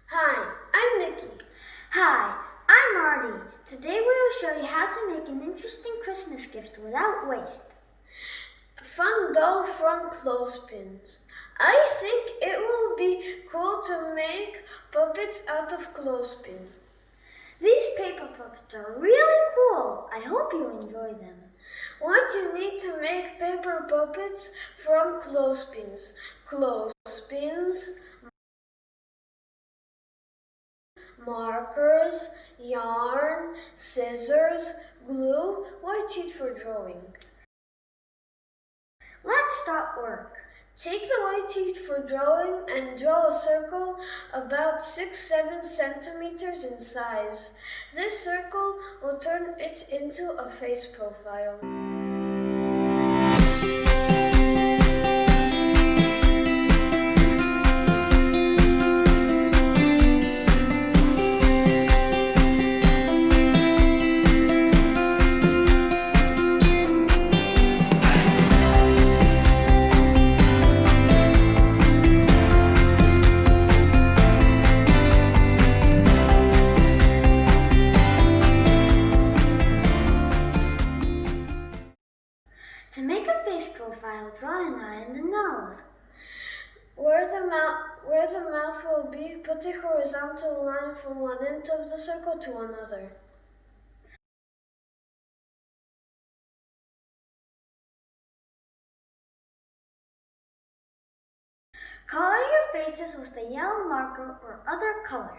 Hi, I'm Nikki. Hi, I'm Marty. Today we will show you how to make an interesting Christmas gift without waste. A fun doll from clothespins. I think it will be cool to make puppets out of clothespin. These paper puppets are really cool. I hope you enjoy them. What you need to make paper puppets from clothespins. Clothespins, markers, yarn, scissors, glue, white sheet for drawing. Let's start work. Take the white sheet for drawing and draw a circle about 6-7 centimeters in size. This circle will turn it into a face profile. To make a face profile, draw an eye and a nose. Where the mouth will be, put a horizontal line from one end of the circle to another. Color your faces with a yellow marker or other color.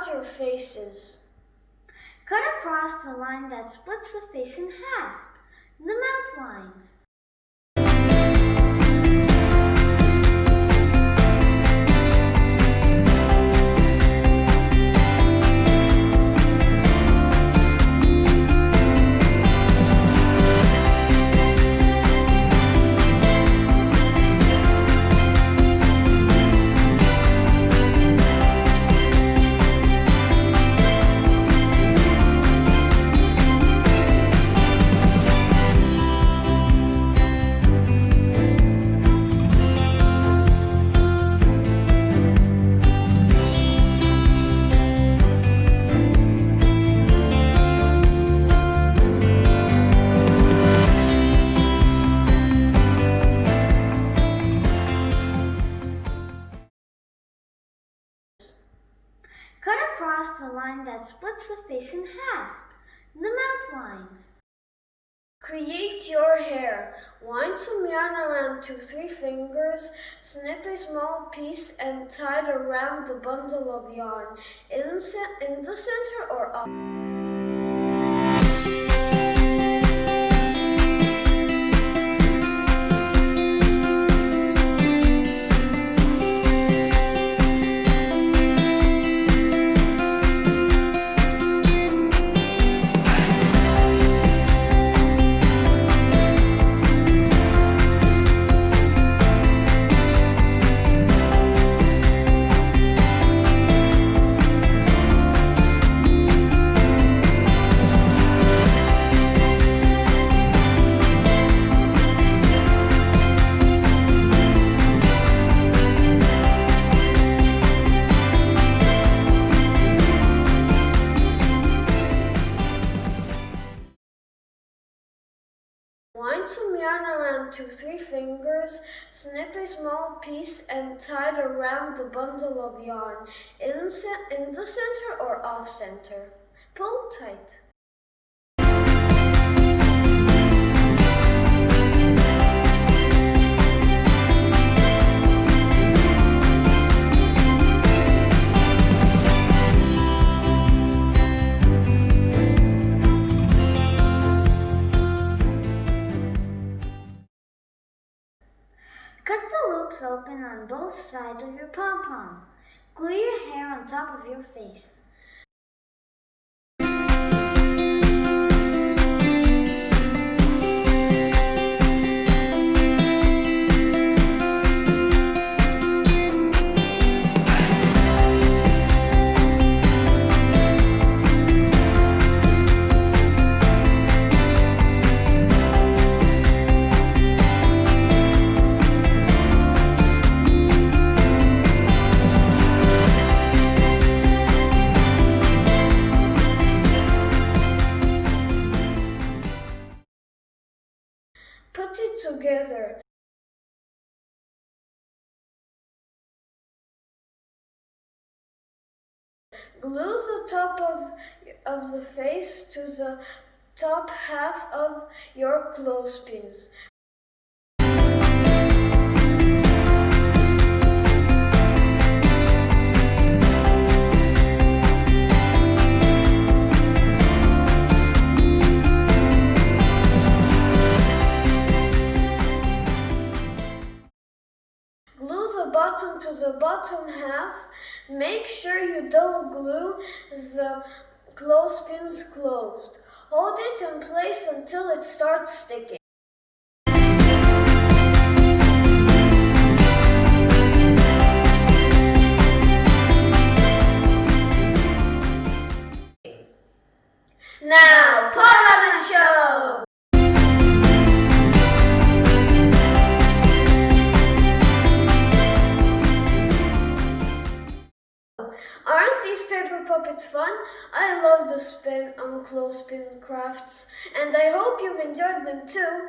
Your faces. Cut across the line that splits the face in half, the mouth line. Cut across the line that splits the face in half, the mouth line. Create your hair. Wind some yarn around 2-3 fingers, snip a small piece and tie it around the bundle of yarn in the center or up. Wind some yarn around 2-3 fingers, snip a small piece and tie it around the bundle of yarn in the center or off center. Pull tight. loops open on both sides of your pom-pom. Glue your hair on top of your face. Put it together. Glue the top of the face to the top half of your clothespins. Glue the bottom to the bottom half. Make sure you don't glue the clothespins closed. Hold it in place until it starts sticking. Now, put on a show! Aren't these paper puppets fun? I love the spin on clothespin crafts, and I hope you've enjoyed them too.